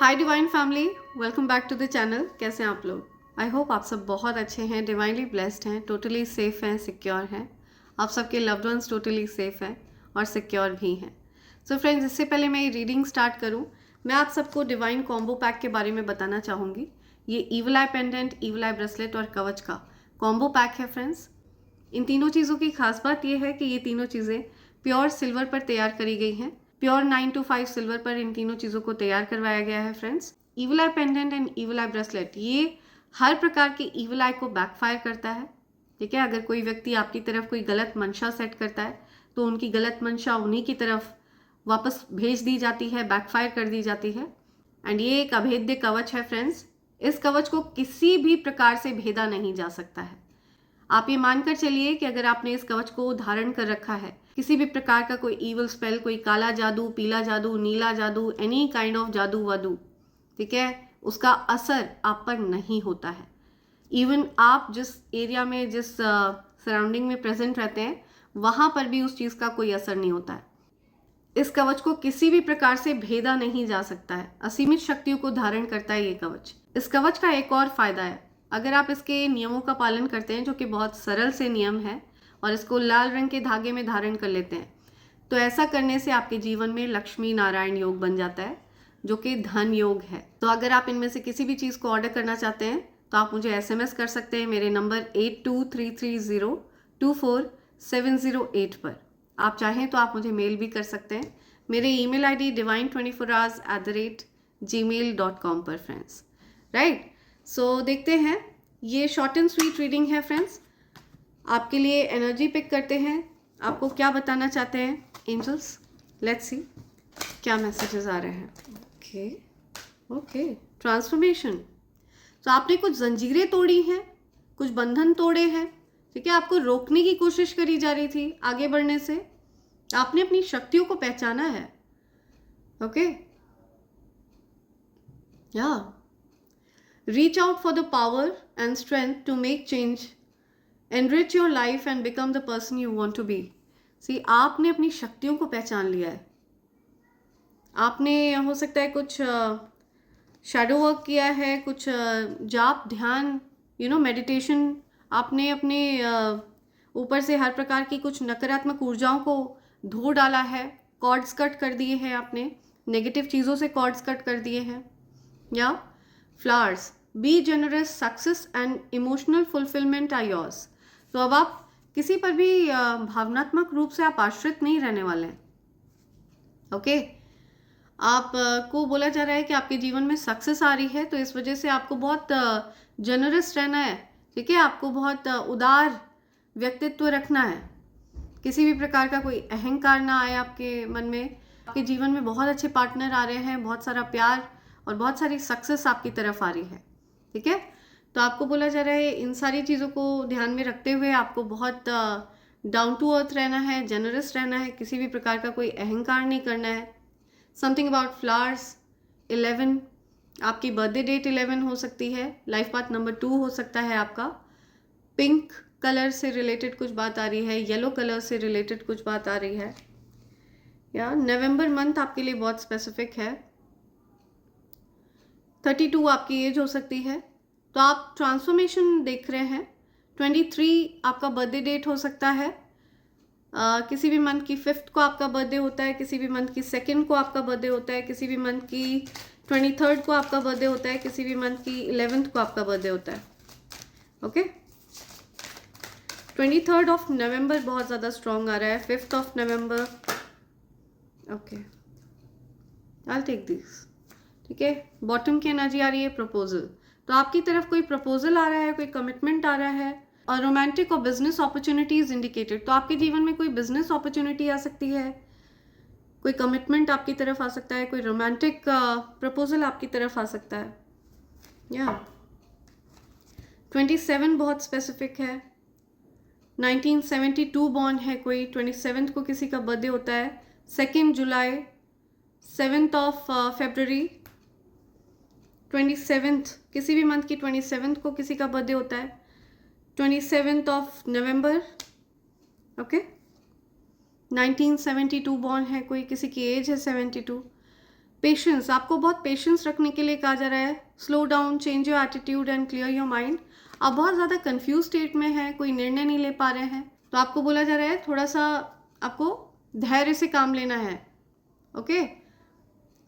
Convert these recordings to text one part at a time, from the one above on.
Hi divine family, welcome back to the channel. कैसे हैं आप लोग? आई होप आप सब बहुत अच्छे हैं, डिवाइनली ब्लेस्ड हैं, टोटली सेफ हैं, सिक्योर हैं। आप सबके लव्ड वंस टोटली सेफ हैं और सिक्योर भी हैं। सो फ्रेंड्स, इससे पहले मैं ये रीडिंग स्टार्ट करूं, मैं आप सबको डिवाइन कॉम्बो पैक के बारे में बताना चाहूँगी। ये ईवल आई पेंडेंट, ईवल आई ब्रेसलेट और कवच का कॉम्बो पैक है फ्रेंड्स। इन तीनों चीज़ों की खास बात यह है कि ये तीनों चीज़ें प्योर सिल्वर पर तैयार करी गई हैं। प्योर 925 सिल्वर पर इन तीनों चीज़ों को तैयार करवाया गया है friends. Evil I pendant and evil I bracelet ये हर प्रकार के ईवल आई को बैकफायर करता है। ठीक है, अगर कोई व्यक्ति आपकी तरफ कोई गलत मंशा सेट करता है तो उनकी गलत मंशा उन्हीं की तरफ वापस भेज दी जाती है, बैकफायर कर दी जाती है। एंड ये एक अभेद्य कवच है फ्रेंड्स। इस कवच को किसी भी प्रकार से भेदा नहीं जा सकता है। आप ये मानकर चलिए कि अगर आपने इस कवच को धारण कर रखा है, किसी भी प्रकार का कोई ईवल स्पेल, कोई काला जादू, पीला जादू, नीला जादू, एनी काइंड ऑफ जादू वादू, ठीक है, उसका असर आप पर नहीं होता है। इवन आप जिस एरिया में, जिस सराउंडिंग में प्रेजेंट रहते हैं, वहां पर भी उस चीज़ का कोई असर नहीं होता है। इस कवच को किसी भी प्रकार से भेदा नहीं जा सकता है। असीमित शक्तियों को धारण करता है ये कवच। इस कवच का एक और फायदा है, अगर आप इसके नियमों का पालन करते हैं, जो कि बहुत सरल से नियम है, और इसको लाल रंग के धागे में धारण कर लेते हैं, तो ऐसा करने से आपके जीवन में लक्ष्मी नारायण योग बन जाता है, जो कि धन योग है। तो अगर आप इनमें से किसी भी चीज़ को ऑर्डर करना चाहते हैं तो आप मुझे SMS कर सकते हैं मेरे नंबर 8233024708 पर। आप चाहें तो आप मुझे मेल भी कर सकते हैं मेरे ईमेल ID divine24hours@gmail.com पर फ्रेंड्स। राइट, सो देखते हैं, ये शॉर्ट एंड स्वीट रीडिंग है फ्रेंड्स। आपके लिए एनर्जी पिक करते हैं, आपको क्या बताना चाहते हैं एंजल्स। लेट्स सी क्या मैसेजेस आ रहे हैं। Okay, transformation. तो आपने कुछ जंजीरें तोड़ी हैं, कुछ बंधन तोड़े हैं। ठीक है, आपको रोकने की कोशिश करी जा रही थी आगे बढ़ने से। आपने अपनी शक्तियों को पहचाना है। ओके, या reach out for the power and strength to make change, enrich your life and become the person you want to be। सी, आपने अपनी शक्तियों को पहचान लिया है। आपने हो सकता है कुछ शैडो वर्क किया है, कुछ जाप, ध्यान, मेडिटेशन। आपने अपने ऊपर से हर प्रकार की कुछ नकारात्मक ऊर्जाओं को धो डाला है, कॉर्ड्स कट कर दिए हैं आपने, नेगेटिव चीज़ों से कॉर्ड्स कट कर दिए हैं। या flowers, be generous, success and emotional fulfilment are yours. तो अब आप किसी पर भी भावनात्मक रूप से आप आश्रित नहीं रहने वाले हैं। ओके, आप को बोला जा रहा है कि आपके जीवन में सक्सेस आ रही है, तो इस वजह से आपको बहुत जनरस रहना है। ठीक है, आपको बहुत उदार व्यक्तित्व रखना है। किसी भी प्रकार का कोई अहंकार ना आए आपके मन में। आपके जीवन में बहुत अच्छे पार्टनर आ रहे हैं, बहुत सारा प्यार और बहुत सारी सक्सेस आपकी तरफ आ रही है। ठीक है, तो आपको बोला जा रहा है इन सारी चीज़ों को ध्यान में रखते हुए आपको बहुत डाउन टू अर्थ रहना है, जनरस रहना है, किसी भी प्रकार का कोई अहंकार नहीं करना है। समथिंग अबाउट फ्लावर्स, 11, आपकी बर्थडे डेट 11 हो सकती है, लाइफ पाथ नंबर 2 हो सकता है आपका। पिंक कलर से रिलेटेड कुछ बात आ रही है, येलो कलर से रिलेटेड कुछ बात आ रही है। या नवंबर मंथ आपके लिए बहुत स्पेसिफिक है। 32 आपकी एज हो सकती है। तो आप ट्रांसफॉर्मेशन देख रहे हैं। 23 आपका बर्थडे डेट हो सकता है। किसी भी मंथ की 5th को आपका बर्थडे होता है, किसी भी मंथ की 2nd को आपका बर्थडे होता है, किसी भी मंथ की 23rd को आपका बर्थडे होता है, किसी भी मंथ की 11th को आपका बर्थडे होता है। ओके, 23rd ऑफ नवंबर बहुत ज़्यादा स्ट्रॉन्ग आ रहा है। 5th of November, okay, I take this. ठीक है, बॉटम की एनर्जी आ रही है प्रपोजल। तो आपकी तरफ कोई प्रपोजल आ रहा है, कोई कमिटमेंट आ रहा है। और रोमांटिक और बिजनेस अपॉर्चुनिटीज इंडिकेटेड, तो आपके जीवन में कोई बिजनेस अपॉर्चुनिटी आ सकती है, कोई कमिटमेंट आपकी तरफ आ सकता है, कोई रोमांटिक प्रपोजल आपकी तरफ आ सकता है। या 27 बहुत स्पेसिफिक है। 1972 बॉर्न है कोई, 27 को किसी का बर्थडे होता है। 2 जुलाई, 7th ऑफ February, 27th, किसी भी मंथ की 27th को किसी का बर्थडे होता है। 27th of November, okay. 1972 born है कोई, किसी की एज है 72। पेशेंस, आपको बहुत पेशेंस रखने के लिए कहा जा रहा है। Slow down, change your attitude and clear your mind. आप बहुत ज़्यादा कंफ्यूज स्टेट में हैं, कोई निर्णय नहीं ले पा रहे हैं, तो आपको बोला जा रहा है थोड़ा सा आपको धैर्य से काम लेना है। ओके,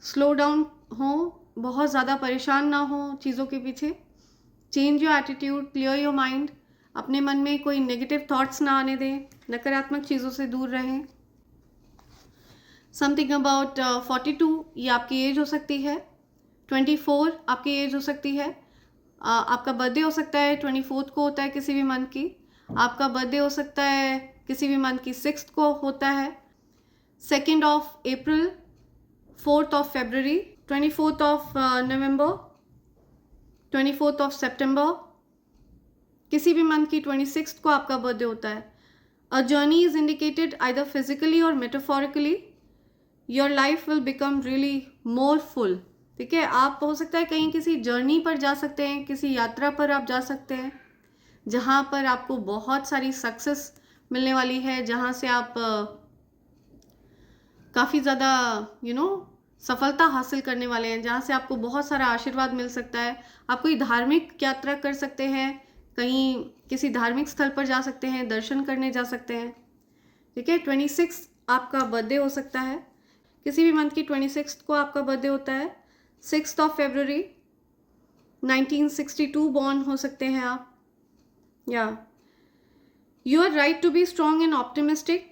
स्लो डाउन हो, बहुत ज़्यादा परेशान ना हो चीज़ों के पीछे। Change your attitude, clear your mind, अपने मन में कोई नेगेटिव थॉट्स ना आने दें, नकारात्मक चीज़ों से दूर रहें। समथिंग अबाउट 42, ये आपकी एज हो सकती है। 24 आपकी एज हो सकती है। आपका बर्थडे हो सकता है 24 को होता है किसी भी मंथ की। आपका बर्थडे हो सकता है किसी भी मंथ की 6 को होता है। 2 अप्रैल, 4 फरवरी, 24 नवंबर, 24 सितंबर, किसी भी मंथ की 26 को आपका बर्थडे होता है। A journey is indicated either physically or metaphorically. Your life will become really more full. ठीक है, आप हो सकता है कहीं किसी जर्नी पर जा सकते हैं, किसी यात्रा पर आप जा सकते हैं जहाँ पर आपको बहुत सारी सक्सेस मिलने वाली है, जहाँ से आप काफ़ी ज़्यादा सफलता हासिल करने वाले हैं, जहाँ से आपको बहुत सारा आशीर्वाद मिल सकता है। आप कोई धार्मिक यात्रा कर सकते हैं, कहीं किसी धार्मिक स्थल पर जा सकते हैं, दर्शन करने जा सकते हैं। ठीक है, 26 आपका बर्थडे हो सकता है, किसी भी मंथ की 26 को आपका बर्थडे होता है। 6 फरवरी 1962 बॉर्न हो सकते हैं आप। या you are right to be strong and optimistic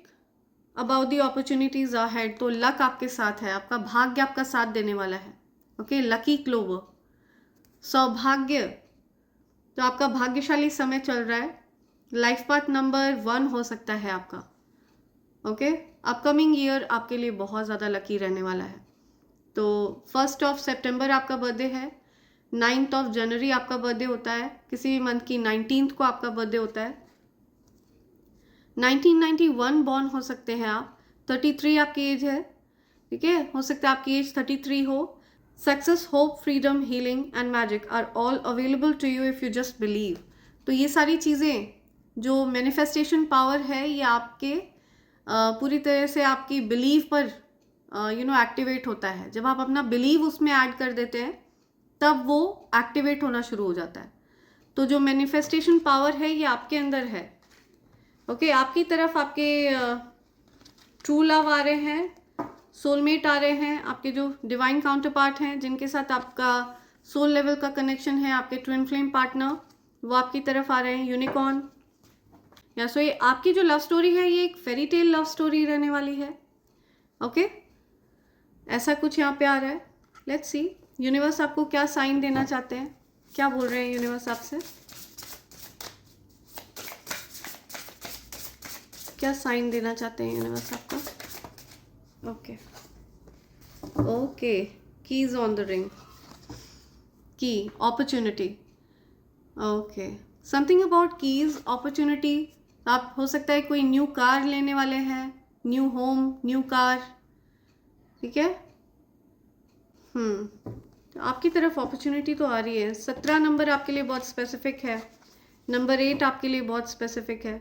about the opportunities ahead. तो लक आपके साथ है, आपका भाग्य आपका साथ देने वाला है। ओके, लकी क्लोवर, सौभाग्य, तो आपका भाग्यशाली समय चल रहा है। लाइफ पाथ नंबर 1 हो सकता है आपका। ओके, अपकमिंग ईयर आपके लिए बहुत ज़्यादा लकी रहने वाला है। तो 1 सितंबर आपका बर्थडे है, 9 जनवरी आपका बर्थडे होता है, किसी भी मंथ की 19 को आपका बर्थडे होता है। 1991 बॉर्न हो सकते हैं आप। 33 आपकी एज है। ठीक है, हो सकता है आपकी एज 33 हो। Success, hope, freedom, healing and magic are all available to you if you just believe. तो ये सारी चीज़ें जो मैनिफेस्टेशन पावर है, ये आपके पूरी तरह से आपकी बिलीव पर एक्टिवेट होता है। जब आप अपना बिलीव उसमें ऐड कर देते हैं तब वो एक्टिवेट होना शुरू हो जाता है। तो जो मैनिफेस्टेशन पावर है ये आपके अंदर है। ओके, आपकी तरफ आपके ट्रू लव आ रहे हैं, सोलमेट आ रहे हैं, आपके जो डिवाइन काउंटर पार्ट हैं, जिनके साथ आपका सोल लेवल का कनेक्शन है, आपके ट्विन फ्लेम पार्टनर, वो आपकी तरफ आ रहे हैं, यूनिकॉर्न। या सो ये आपकी जो लव स्टोरी है ये एक फेरी टेल लव स्टोरी रहने वाली है। ओके, ऐसा कुछ यहाँ पे आ रहा है। लेट्स सी यूनिवर्स आपको क्या साइन देना चाहते हैं, क्या बोल रहे हैं यूनिवर्स आपसे, क्या साइन देना चाहते हैं यूनिवर्स आपको। Okay okay, keys on the ring, key, opportunity. Okay, something about keys, opportunity. आप हो सकता है कोई न्यू कार लेने वाले हैं, न्यू होम, न्यू कार। ठीक है, तो आपकी तरफ अपॉर्चुनिटी तो आ रही है। 17 नंबर आपके लिए बहुत स्पेसिफिक है, नंबर 8 आपके लिए बहुत स्पेसिफिक है,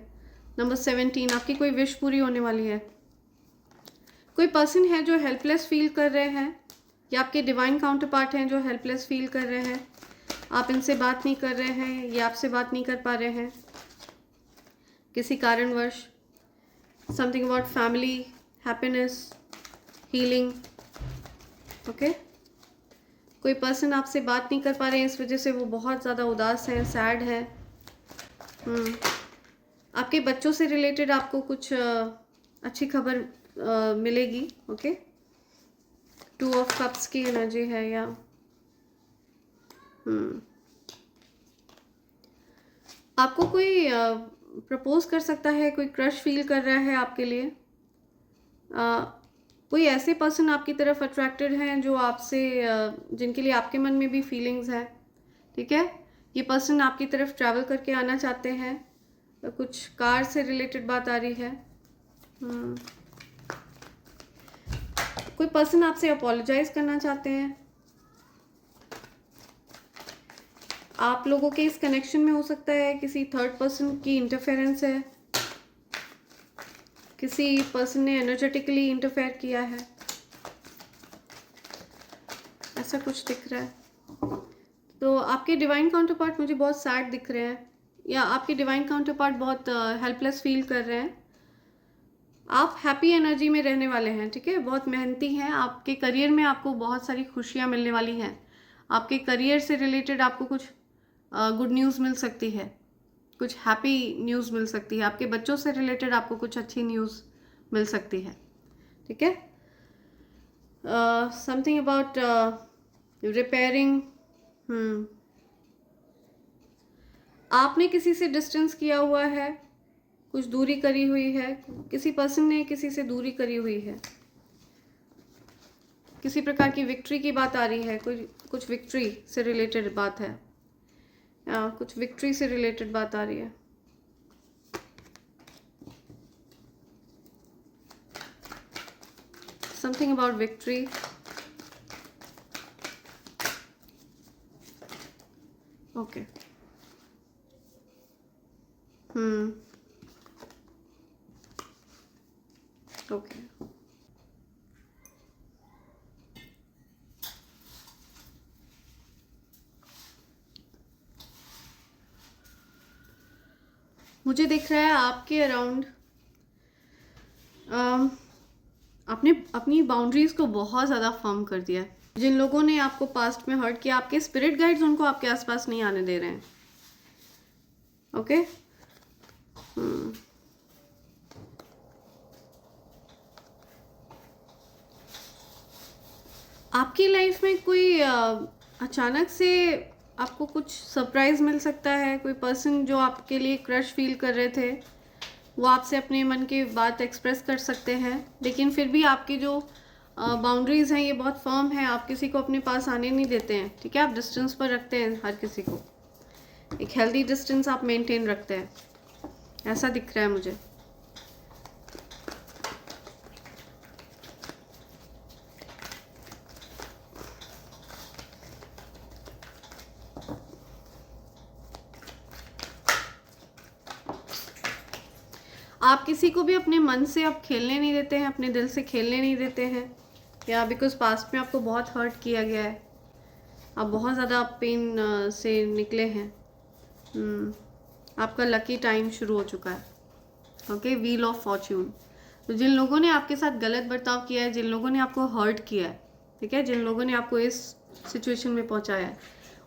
नंबर 17 आपकी कोई विश पूरी होने वाली है। कोई पर्सन है जो हेल्पलेस फील कर रहे हैं, या आपके डिवाइन काउंटर पार्ट हैं जो हेल्पलेस फील कर रहे हैं। आप इनसे बात नहीं कर रहे हैं, ये आपसे बात नहीं कर पा रहे हैं किसी कारणवश। Something about family, happiness, healing. Okay, कोई पर्सन आपसे बात नहीं कर पा रहे हैं, इस वजह से वो बहुत ज़्यादा उदास हैं, सैड हैं। आपके बच्चों से रिलेटेड आपको कुछ अच्छी खबर मिलेगी। ओके, 2 ऑफ कप्स की एनर्जी है, या आपको कोई प्रपोज कर सकता है, कोई क्रश फील कर रहा है आपके लिए। कोई ऐसे पर्सन आपकी तरफ अट्रैक्टेड हैं जो आपसे जिनके लिए आपके मन में भी फीलिंग्स है। ठीक है, ये पर्सन आपकी तरफ ट्रैवल करके आना चाहते हैं, तो कुछ कार से रिलेटेड बात आ रही है। कोई पर्सन आपसे अपोलोजाइज करना चाहते हैं। आप लोगों के इस कनेक्शन में हो सकता है किसी थर्ड पर्सन की इंटरफेरेंस है, किसी पर्सन ने एनर्जेटिकली इंटरफेयर किया है। ऐसा कुछ दिख रहा है। तो आपके डिवाइन काउंटर पार्ट मुझे बहुत सैड दिख रहे हैं, या आपके डिवाइन काउंटर पार्ट बहुत हेल्पलेस फील कर रहे हैं। आप हैप्पी एनर्जी में रहने वाले हैं, ठीक है, बहुत मेहनती हैं। आपके करियर में आपको बहुत सारी खुशियाँ मिलने वाली हैं। आपके करियर से रिलेटेड आपको कुछ गुड न्यूज़ मिल सकती है, कुछ हैप्पी न्यूज़ मिल सकती है। आपके बच्चों से रिलेटेड आपको कुछ अच्छी न्यूज़ मिल सकती है, ठीक है। Something about repairing. आपने किसी से डिस्टेंस किया हुआ है, कुछ दूरी करी हुई है, किसी पर्सन ने किसी से दूरी करी हुई है। किसी प्रकार की विक्ट्री की बात आ रही है, कुछ विक्ट्री से रिलेटेड बात है, कुछ विक्ट्री से रिलेटेड बात आ रही है। Something about victory. Okay. Okay. मुझे दिख रहा है आपके अराउंड आपने अपनी बाउंड्रीज को बहुत ज़्यादा फर्म कर दिया है। जिन लोगों ने आपको पास्ट में हर्ट किया, आपके स्पिरिट गाइड्स उनको आपके आसपास नहीं आने दे रहे हैं। ओके। आपकी लाइफ में कोई अचानक से आपको कुछ सरप्राइज मिल सकता है। कोई पर्सन जो आपके लिए क्रश फील कर रहे थे, वो आपसे अपने मन की बात एक्सप्रेस कर सकते हैं, लेकिन फिर भी आपकी जो बाउंड्रीज़ हैं ये बहुत फर्म है। आप किसी को अपने पास आने नहीं देते हैं, ठीक है। आप डिस्टेंस पर रखते हैं हर किसी को, एक हेल्दी डिस्टेंस आप मेंटेन रखते हैं, ऐसा दिख रहा है मुझे। आप किसी को भी अपने मन से अब खेलने नहीं देते हैं, अपने दिल से खेलने नहीं देते हैं, या बिकॉज पास्ट में आपको बहुत हर्ट किया गया है, आप बहुत ज़्यादा पेन से निकले हैं। आपका लकी टाइम शुरू हो चुका है। Okay, wheel of Fortune. तो जिन लोगों ने आपके साथ गलत बर्ताव किया है, जिन लोगों ने आपको हर्ट किया है, ठीक है, जिन लोगों ने आपको इस सिचुएशन में पहुंचाया है,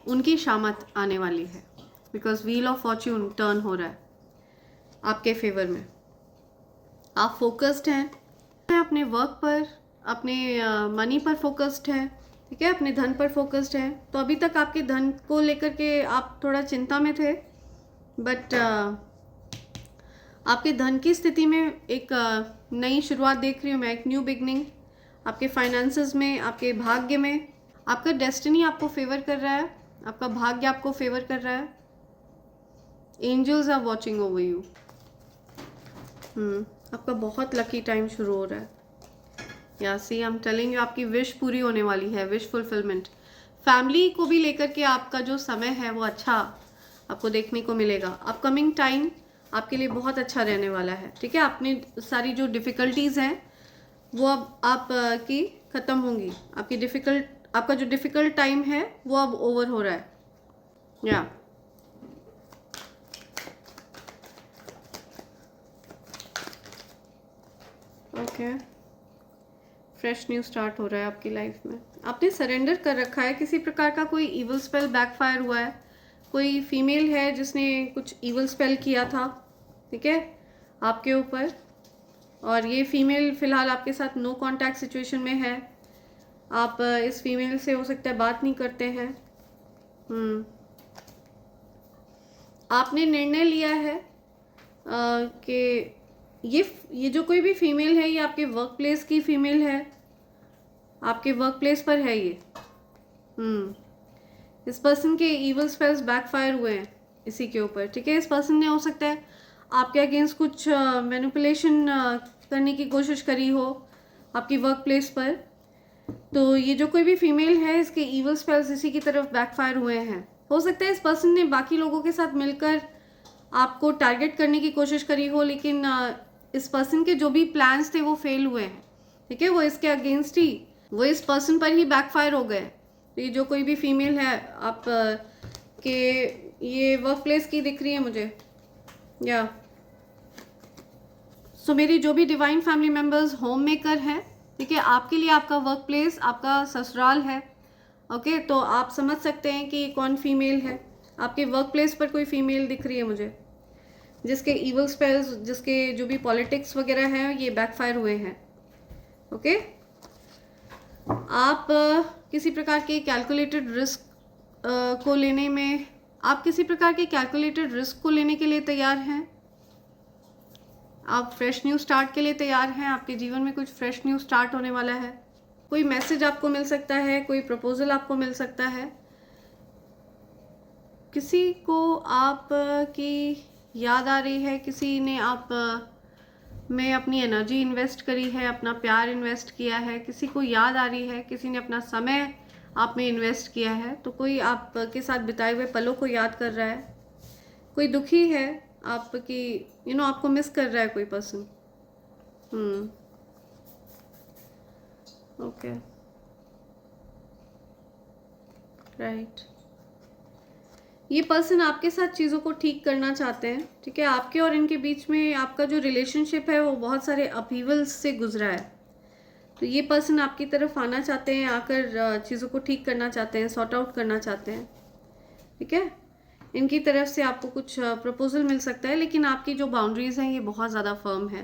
उनकी शामत आने वाली है, because wheel of Fortune turn हो रहा है आपके फेवर में। आप फोकस्ड हैं अपने वर्क पर, अपने मनी पर फोकस्ड है, ठीक है, अपने धन पर फोकस्ड है। तो अभी तक आपके धन को लेकर के आप थोड़ा चिंता में थे, बट आपके धन की स्थिति में एक नई शुरुआत देख रही हूँ मैं, एक न्यू बिगनिंग। आपके फाइनेंसेस में, आपके भाग्य में, आपका डेस्टिनी आपको फेवर कर रहा है, आपका भाग्य आपको फेवर कर रहा है। Angels are watching over you. आपका बहुत लकी टाइम शुरू हो रहा है। या see I am telling you, आपकी विश पूरी होने वाली है, विश फुलफिलमेंट। फैमिली को भी लेकर के आपका जो समय है वो अच्छा आपको देखने को मिलेगा। अपकमिंग टाइम आपके लिए बहुत अच्छा रहने वाला है, ठीक है। आपने सारी जो डिफ़िकल्टीज़ हैं वो अब आप की ख़त्म होंगी। आपका जो डिफ़िकल्ट टाइम है वो अब ओवर हो रहा है। या ओके, फ्रेश न्यू स्टार्ट हो रहा है आपकी लाइफ में। आपने सरेंडर कर रखा है, किसी प्रकार का कोई ईवल स्पेल बैकफायर हुआ है। कोई फीमेल है जिसने कुछ ईवल स्पेल किया था, ठीक है, आपके ऊपर, और ये फीमेल फ़िलहाल आपके साथ नो कांटेक्ट सिचुएशन में है। आप इस फीमेल से हो सकता है बात नहीं करते हैं। आपने निर्णय लिया है कि ये जो कोई भी फीमेल है, ये आपके वर्क प्लेस की फीमेल है, आपके वर्क प्लेस पर है ये। इस पर्सन के ईवल स्पेल्स बैकफायर हुए हैं इसी के ऊपर, ठीक है। इस पर्सन ने हो सकता है आपके अगेंस्ट कुछ मैनिपुलेशन करने की कोशिश करी हो आपकी वर्क प्लेस पर। तो ये जो कोई भी फीमेल है, इसके ईवल स्पेल्स इसी की तरफ बैकफायर हुए हैं। हो सकता है इस पर्सन ने बाकी लोगों के साथ मिलकर आपको टारगेट करने की कोशिश करी हो, लेकिन इस पर्सन के जो भी प्लान्स थे वो फेल हुए हैं, ठीक है। वो इसके अगेंस्ट ही, वो इस पर्सन पर ही बैकफायर हो गए, तो ये जो कोई भी फीमेल है आप के ये वर्क प्लेस की दिख रही है मुझे, या सो मेरी जो भी divine family members home maker हैं, ठीक है, आपके लिए आपका वर्क प्लेस आपका ससुराल है। ओके, तो आप समझ सकते हैं कि कौन फीमेल है। आपके वर्क प्लेस पर कोई फीमेल दिख रही है मुझे, जिसके इवल स्पेल्स, जिसके जो भी पॉलिटिक्स वगैरह हैं ये बैकफायर हुए हैं। ओके, आप किसी प्रकार के कैलकुलेटेड रिस्क को लेने में, आप किसी प्रकार के कैलकुलेटेड रिस्क को लेने के लिए तैयार हैं। आप फ्रेश न्यू स्टार्ट के लिए तैयार हैं। आपके जीवन में कुछ फ्रेश न्यू स्टार्ट होने वाला है। कोई मैसेज आपको मिल सकता है, कोई प्रपोजल आपको मिल सकता है। किसी को आप की याद आ रही है, किसी ने आप में अपनी एनर्जी इन्वेस्ट करी है, अपना प्यार इन्वेस्ट किया है, किसी को याद आ रही है, किसी ने अपना समय आप में इन्वेस्ट किया है, तो कोई आपके साथ बिताए हुए पलों को याद कर रहा है। कोई दुखी है आपकी, आपको मिस कर रहा है कोई पर्सन। Okay, right. ये पर्सन आपके साथ चीज़ों को ठीक करना चाहते हैं, ठीक है। आपके और इनके बीच में आपका जो रिलेशनशिप है वो बहुत सारे अपहीवल्स से गुजरा है। तो ये पर्सन आपकी तरफ आना चाहते हैं, आकर चीज़ों को ठीक करना चाहते हैं, सॉर्ट आउट करना चाहते हैं, ठीक है। इनकी तरफ से आपको कुछ प्रपोजल मिल सकता है, लेकिन आपकी जो बाउंड्रीज़ हैं ये बहुत ज़्यादा फर्म है,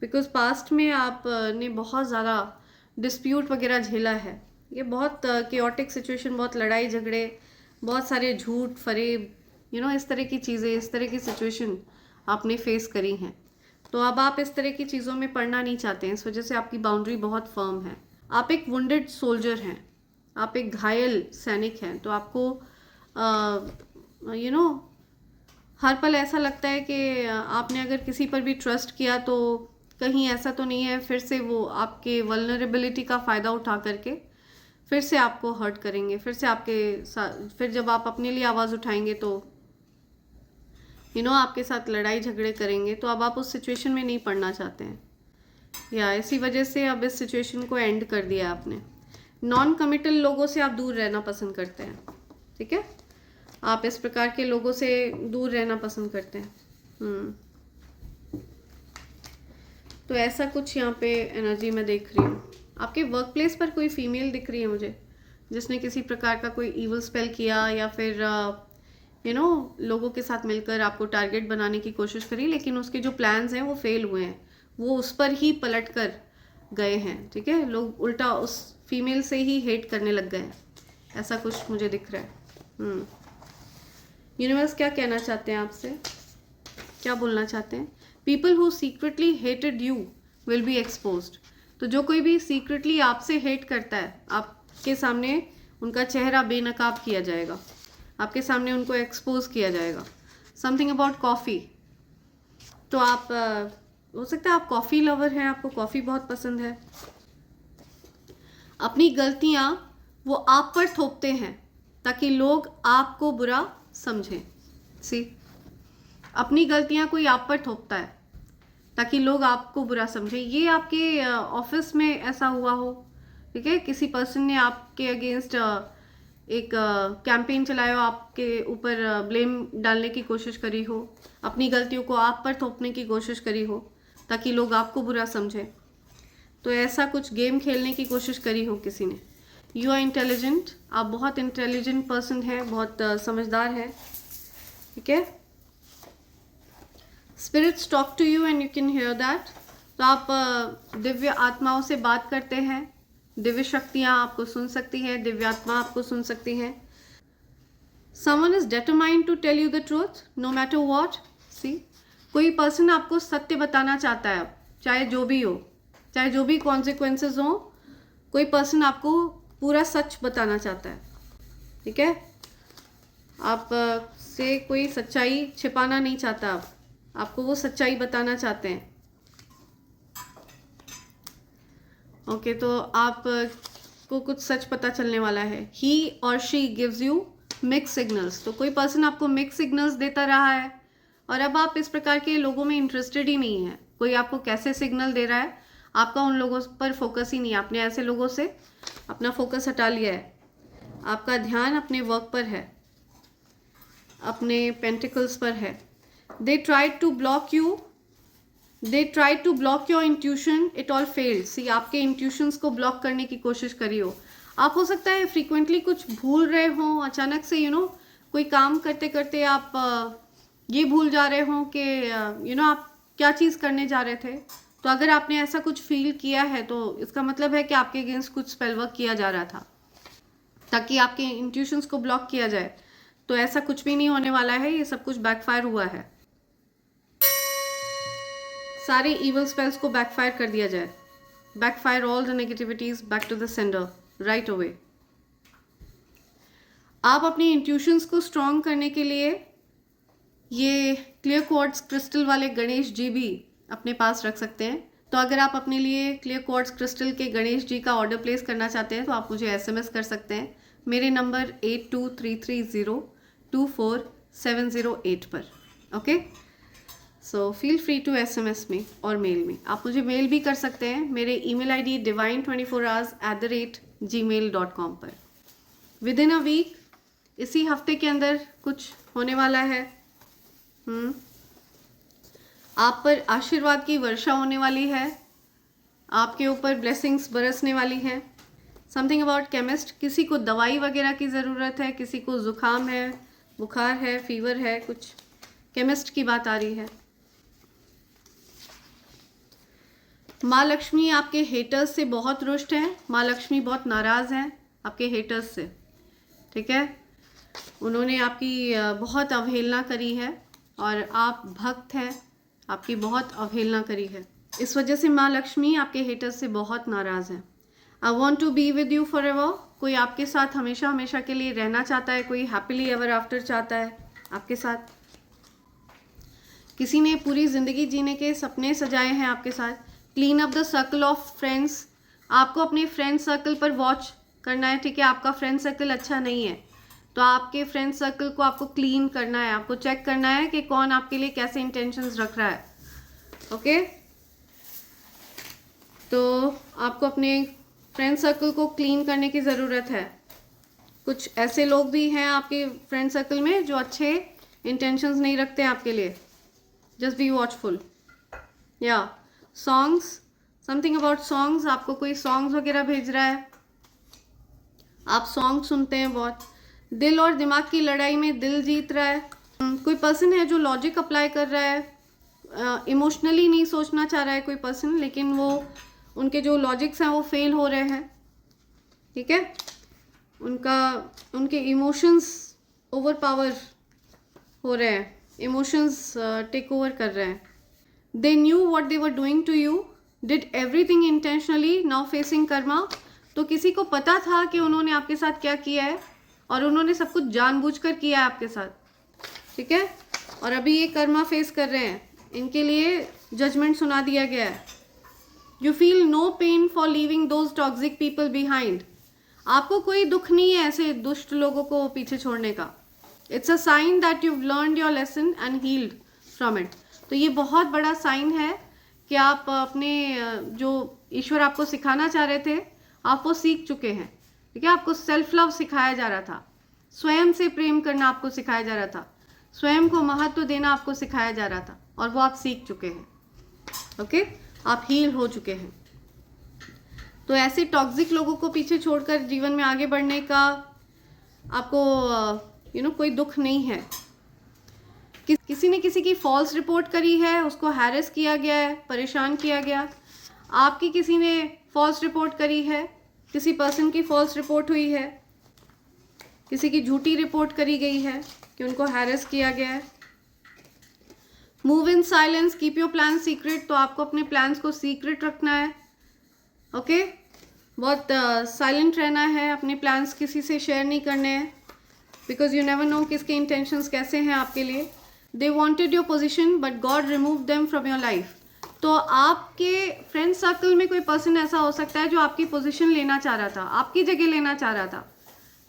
बिकॉज पास्ट में आपने बहुत ज़्यादा डिस्प्यूट वगैरह झेला है। ये बहुत केओटिक सिचुएशन, बहुत लड़ाई झगड़े, बहुत सारे झूठ फरेब, इस तरह की चीज़ें, इस तरह की सिचुएशन आपने फेस करी हैं। तो अब आप इस तरह की चीज़ों में पड़ना नहीं चाहते हैं, इस वजह से आपकी बाउंड्री बहुत फर्म है। आप एक वुंडेड सोल्जर हैं, आप एक घायल सैनिक हैं। तो आपको हर पल ऐसा लगता है कि आपने अगर किसी पर भी ट्रस्ट किया तो कहीं ऐसा तो नहीं है फिर से वो आपके वल्नरेबिलिटी का फ़ायदा उठा करके फिर से आपको हर्ट करेंगे, फिर से आपके साथ, फिर जब आप अपने लिए आवाज़ उठाएंगे तो आपके साथ लड़ाई झगड़े करेंगे। तो अब आप उस सिचुएशन में नहीं पड़ना चाहते हैं, या इसी वजह से अब इस सिचुएशन को एंड कर दिया आपने। नॉन कमिटल लोगों से आप दूर रहना पसंद करते हैं, ठीक है। आप इस प्रकार के लोगों से दूर रहना पसंद करते हैं। तो ऐसा कुछ यहाँ पे एनर्जी में देख रही हूँ। आपके वर्क प्लेस पर कोई फीमेल दिख रही है मुझे, जिसने किसी प्रकार का कोई ईवल स्पेल किया, या फिर लोगों के साथ मिलकर आपको टारगेट बनाने की कोशिश करी, लेकिन उसके जो प्लान्स हैं वो फेल हुए हैं, वो उस पर ही पलट कर गए हैं, ठीक है। लोग उल्टा उस फीमेल से ही हेट करने लग गए हैं, ऐसा कुछ मुझे दिख रहा है। यूनिवर्स क्या कहना चाहते हैं आपसे, क्या बोलना चाहते हैं। People who secretly hated you will B exposed. तो जो कोई भी सीक्रेटली आपसे हेट करता है, आपके सामने उनका चेहरा बेनकाब किया जाएगा, आपके सामने उनको एक्सपोज किया जाएगा। Something about coffee. तो आप हो सकता है आप कॉफ़ी लवर हैं, आपको कॉफ़ी बहुत पसंद है। अपनी गलतियां वो आप पर थोपते हैं ताकि लोग आपको बुरा समझें। सी, अपनी गलतियां कोई आप पर थोपता है ताकि लोग आपको बुरा समझें। ये आपके ऑफिस में ऐसा हुआ हो, ठीक है। किसी पर्सन ने आपके अगेंस्ट एक कैंपेन चलाया हो, आपके ऊपर ब्लेम डालने की कोशिश करी हो, अपनी गलतियों को आप पर थोपने की कोशिश करी हो ताकि लोग आपको बुरा समझें। तो ऐसा कुछ गेम खेलने की कोशिश करी हो किसी ने। यू आर इंटेलिजेंट, आप बहुत इंटेलिजेंट पर्सन हैं, बहुत समझदार हैं, ठीक है। Spirits talk to you and you can hear that. तो आप दिव्य आत्माओं से बात करते हैं, दिव्य शक्तियाँ आपको सुन सकती हैं, दिव्य आत्मा आपको सुन सकती हैं। Someone is determined to tell you the truth no matter what. See, कोई पर्सन आपको सत्य बताना चाहता है, चाहे जो भी हो, चाहे जो भी कॉन्सिक्वेंसेस हो, कोई पर्सन आपको पूरा सच बताना चाहता है, ठीक है। आप से कोई सच्चाई छिपाना नहीं चाहता, आपको वो सच्चाई बताना चाहते हैं। ओके, तो आप को कुछ सच पता चलने वाला है। ही और she gives you mix signals. तो कोई पर्सन आपको मिक्स सिग्नल्स देता रहा है और अब आप इस प्रकार के लोगों में इंटरेस्टेड ही नहीं है। कोई आपको कैसे सिग्नल दे रहा है, आपका उन लोगों पर फोकस ही नहीं है, आपने ऐसे लोगों से अपना फोकस हटा लिया है। आपका ध्यान अपने वर्क पर है, अपने पेंटिकल्स पर है। They tried to block your intuition, it all failed. See, आपके इंट्यूशंस को ब्लॉक करने की कोशिश करी हो। आप हो सकता है फ्रीक्वेंटली कुछ भूल रहे हो, अचानक से कोई काम करते करते आप ये भूल जा रहे हो कि आप क्या चीज़ करने जा रहे थे। तो अगर आपने ऐसा कुछ फील किया है तो इसका मतलब है कि आपके अगेंस्ट कुछ स्पेल वर्क किया जा रहा था ताकि आपके इंट्यूशंस को ब्लॉक किया जाए। तो ऐसा कुछ भी नहीं होने वाला है, ये सब कुछ बैकफायर हुआ है। सारे इवल स्पेल्स को बैकफायर कर दिया जाए। Backfire all the negativities back to the sender right away. आप अपनी इंट्यूशंस को स्ट्रॉन्ग करने के लिए ये क्लियर क्वार्ट्ज क्रिस्टल वाले गणेश जी भी अपने पास रख सकते हैं। तो अगर आप अपने लिए क्लियर क्वार्ट्ज क्रिस्टल के गणेश जी का ऑर्डर प्लेस करना चाहते हैं तो आप मुझे SMS कर सकते हैं मेरे नंबर 8233024708 पर। Okay, so feel free to SMS में और मेल में। आप मुझे मेल भी कर सकते हैं मेरे email ID divine24hours@gmail.com पर। विद इन अ वीक, इसी हफ्ते के अंदर कुछ होने वाला है। आप पर आशीर्वाद की वर्षा होने वाली है, आपके ऊपर ब्लेसिंग्स बरसने वाली हैं। समथिंग अबाउट केमिस्ट, किसी को दवाई वगैरह की ज़रूरत है, किसी को ज़ुकाम है, बुखार है, फीवर है, कुछ केमिस्ट की बात आ रही है। माँ लक्ष्मी आपके हेटर्स से बहुत रुष्ट हैं। माँ लक्ष्मी बहुत नाराज़ हैं आपके हेटर्स से, ठीक है। उन्होंने आपकी बहुत अवहेलना करी है और आप भक्त हैं, आपकी बहुत अवहेलना करी है। इस वजह से माँ लक्ष्मी आपके हेटर्स से बहुत नाराज़ हैं। I want to be with you for ever, कोई आपके साथ हमेशा हमेशा के लिए रहना चाहता है, कोई हैप्पीली एवर आफ्टर चाहता है आपके साथ। किसी ने पूरी ज़िंदगी जीने के सपने सजाए हैं आपके साथ। Clean up the circle of friends, आपको अपने फ्रेंड सर्कल पर वॉच करना है, ठीक है। आपका फ्रेंड सर्कल अच्छा नहीं है तो आपके फ्रेंड सर्कल को आपको क्लीन करना है, आपको चेक करना है कि कौन आपके लिए कैसे इंटेंशंस रख रहा है। ओके, तो आपको अपने फ्रेंड सर्कल को क्लीन करने की ज़रूरत है। कुछ ऐसे लोग भी हैं आपके फ्रेंड सर्कल में जो अच्छे इंटेंशंस नहीं रखते हैं आपके लिए। Just be watchful. या सॉन्ग्स, समथिंग अबाउट सॉन्ग्स, आपको कोई सॉन्ग्स वगैरह भेज रहा है, आप सॉन्ग सुनते हैं बहुत। दिल और दिमाग की लड़ाई में दिल जीत रहा है। कोई पर्सन है जो लॉजिक अप्लाई कर रहा है, इमोशनली नहीं सोचना चाह रहा है कोई पर्सन, लेकिन वो उनके जो लॉजिक्स हैं वो फेल हो रहे हैं, ठीक है। उनके इमोशंस ओवर पावर हो रहे हैं, इमोशंस टेक ओवर कर रहे हैं। They knew what they were doing to you, did everything intentionally, now facing karma. तो किसी को पता था कि उन्होंने आपके साथ क्या किया है और उन्होंने सब कुछ जानबूझकर किया है आपके साथ, ठीक है। और अभी ये कर्मा फेस कर रहे हैं, इनके लिए जजमेंट सुना दिया गया है। You feel no pain for leaving those toxic people behind, आपको कोई दुख नहीं है ऐसे दुष्ट लोगों को पीछे छोड़ने का। It's a sign that you learned your lesson and healed from it. तो ये बहुत बड़ा साइन है कि आप अपने जो ईश्वर आपको सिखाना चाह रहे थे आप वो सीख चुके हैं, ठीक है। आपको सेल्फ लव सिखाया जा रहा था, स्वयं से प्रेम करना आपको सिखाया जा रहा था, स्वयं को महत्व देना आपको सिखाया जा रहा था और वो आप सीख चुके हैं। ओके, आप हील हो चुके हैं। तो ऐसे टॉक्सिक लोगों को पीछे छोड़कर जीवन में आगे बढ़ने का आपको कोई दुख नहीं है। किसी ने किसी की फॉल्स रिपोर्ट करी है, उसको हैरेस किया गया है, परेशान किया गया। आपकी किसी ने फॉल्स रिपोर्ट करी है, किसी पर्सन की फॉल्स रिपोर्ट हुई है, किसी की झूठी रिपोर्ट करी गई है कि उनको हैरेस किया गया है। Move in silence, keep your plan secret, तो आपको अपने प्लान्स को सीक्रेट रखना है। ओके, बहुत साइलेंट रहना है, अपने प्लान्स किसी से शेयर नहीं करने हैं, बिकॉज यू नेवर नो किसके इंटेंशंस कैसे हैं आपके लिए। They wanted your position but God remove them from your life. तो आपके फ्रेंड सर्कल में कोई पर्सन ऐसा हो सकता है जो आपकी पोजीशन लेना चाह रहा था, आपकी जगह लेना चाह रहा था,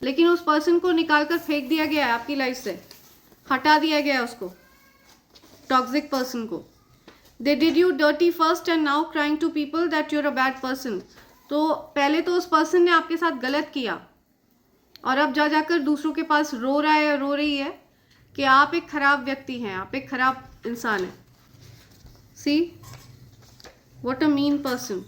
लेकिन उस पर्सन को निकाल कर फेंक दिया गया है आपकी लाइफ से, हटा दिया गया है उसको, टॉक्सिक पर्सन को। They did you dirty first and now crying to people that you're a bad person. तो पहले तो उस पर्सन ने आपके साथ गलत किया और अब जा जाकर दूसरों के पास रो रहा है या रो रही है कि आप एक खराब व्यक्ति हैं, आप एक खराब इंसान हैं. See what a mean person.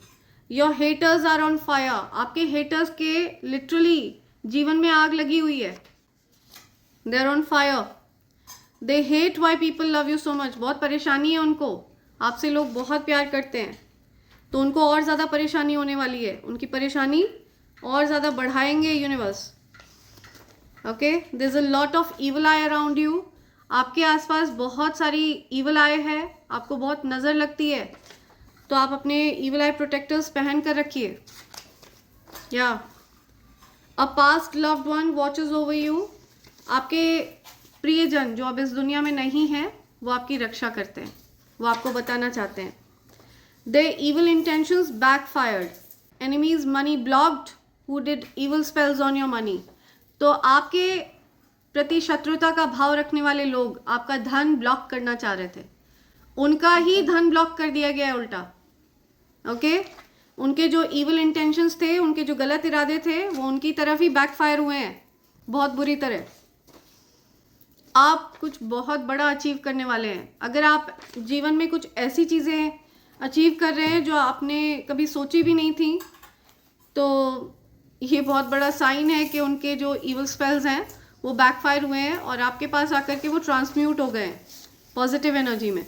Your haters are on fire. आपके हेटर्स के लिटरली जीवन में आग लगी हुई है. They are on fire. They hate why people love you so much. बहुत परेशानी है उनको, आपसे लोग बहुत प्यार करते हैं, तो उनको और ज़्यादा परेशानी होने वाली है. उनकी परेशानी और ज़्यादा बढ़ाएंगे universe. Okay, there is a lot of evil eye around you. आपके आसपास बहुत सारी ईवल आई है, आपको बहुत नज़र लगती है, तो आप अपने ईवल आई प्रोटेक्टर्स पहन कर रखिए. या a past loved one watches over you. आपके प्रियजन जो अब इस दुनिया में नहीं है, वो आपकी रक्षा करते हैं, वो आपको बताना चाहते हैं. Their evil intentions backfired. Enemies money blocked who did evil spells on your money. तो आपके प्रति शत्रुता का भाव रखने वाले लोग आपका धन ब्लॉक करना चाह रहे थे, उनका ही धन ब्लॉक कर दिया गया है उल्टा. ओके, उनके जो evil intentions थे, उनके जो गलत इरादे थे, वो उनकी तरफ ही बैकफायर हुए हैं बहुत बुरी तरह. आप कुछ बहुत बड़ा अचीव करने वाले हैं. अगर आप जीवन में कुछ ऐसी चीज़ें अचीव कर रहे हैं जो आपने कभी सोची भी नहीं थी, तो ये बहुत बड़ा साइन है कि उनके जो इवल स्पेल्स हैं वो बैकफायर हुए हैं और आपके पास आकर के वो ट्रांसम्यूट हो गए हैं पॉजिटिव एनर्जी में.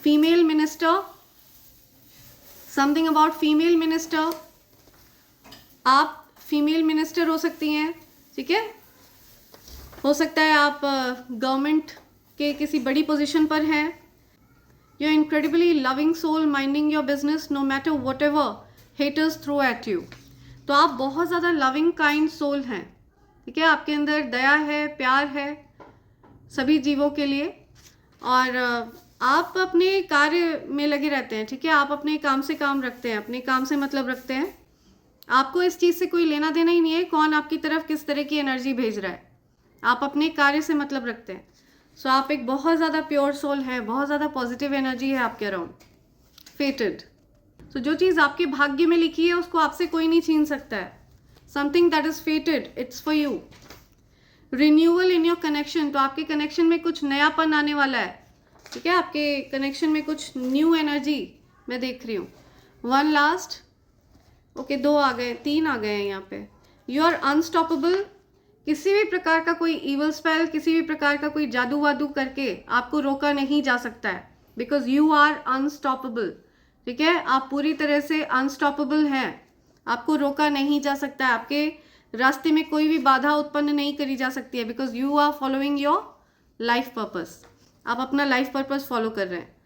Female minister, something about female minister. आप फीमेल मिनिस्टर हो सकती हैं, ठीक है. हो सकता है आप गवर्नमेंट के किसी बड़ी पोजीशन पर हैं. You're incredibly loving soul minding your business no matter whatever haters throw at you. तो आप बहुत ज़्यादा लविंग काइंड सोल हैं, ठीक है. आपके अंदर दया है, प्यार है सभी जीवों के लिए, और आप अपने कार्य में लगे रहते हैं, ठीक है. आप अपने काम से काम रखते हैं, अपने काम से मतलब रखते हैं. आपको इस चीज़ से कोई लेना देना ही नहीं है कौन आपकी तरफ किस तरह की एनर्जी भेज रहा है. आप अपने कार्य से मतलब रखते हैं. सो आप एक बहुत ज़्यादा प्योर सोल है, बहुत ज़्यादा पॉजिटिव एनर्जी है आपके अराउंड. फेटेड. सो जो चीज़ आपके भाग्य में लिखी है उसको आपसे कोई नहीं छीन सकता है. Something that is फेटेड, it's for you. Renewal in your connection. तो आपके कनेक्शन में कुछ नयापन आने वाला है, ठीक है. आपके कनेक्शन में कुछ न्यू एनर्जी मैं देख रही हूँ. One last. ओके, 2 आ गए, 3 आ गए हैं यहाँ पे. You are unstoppable. किसी भी प्रकार का कोई ईवल स्पेल, किसी भी प्रकार का कोई जादू वादू करके आपको रोका नहीं जा सकता है, बिकॉज यू आर अनस्टॉपेबल, ठीक है. आप पूरी तरह से अनस्टॉपेबल हैं, आपको रोका नहीं जा सकता है. आपके रास्ते में कोई भी बाधा उत्पन्न नहीं करी जा सकती है, because you are following your life purpose. आप अपना लाइफ पर्पस फॉलो कर रहे हैं.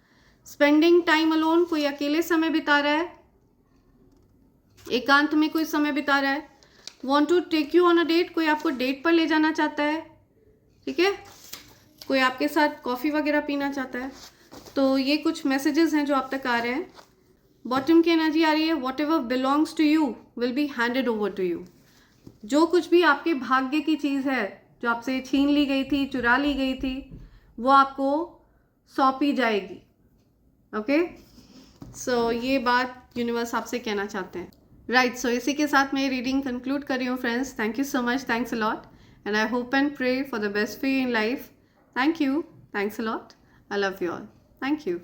Spending time alone. कोई अकेले समय बिता रहा है, एकांत में कोई समय बिता रहा है. Want to take you on a date. कोई आपको डेट पर ले जाना चाहता है, ठीक है. कोई आपके साथ कॉफ़ी वगैरह पीना चाहता है. तो ये कुछ मैसेजेस हैं जो आप तक आ रहे हैं. बॉटम की एनर्जी आ रही है. Whatever belongs to you will be handed over to you. जो कुछ भी आपके भाग्य की चीज़ है जो आपसे छीन ली गई थी, चुरा ली गई थी, वो आपको सौंपी जाएगी. ओके, सो ये बात यूनिवर्स आपसे कहना चाहते हैं. राइट, सो इसी के साथ मैं रीडिंग कंक्लूड कर रही हूँ friends. Thank you so much, thanks a lot, and I hope and pray for the best for you in life. Thank you, thanks a lot, I love you all. Thank you.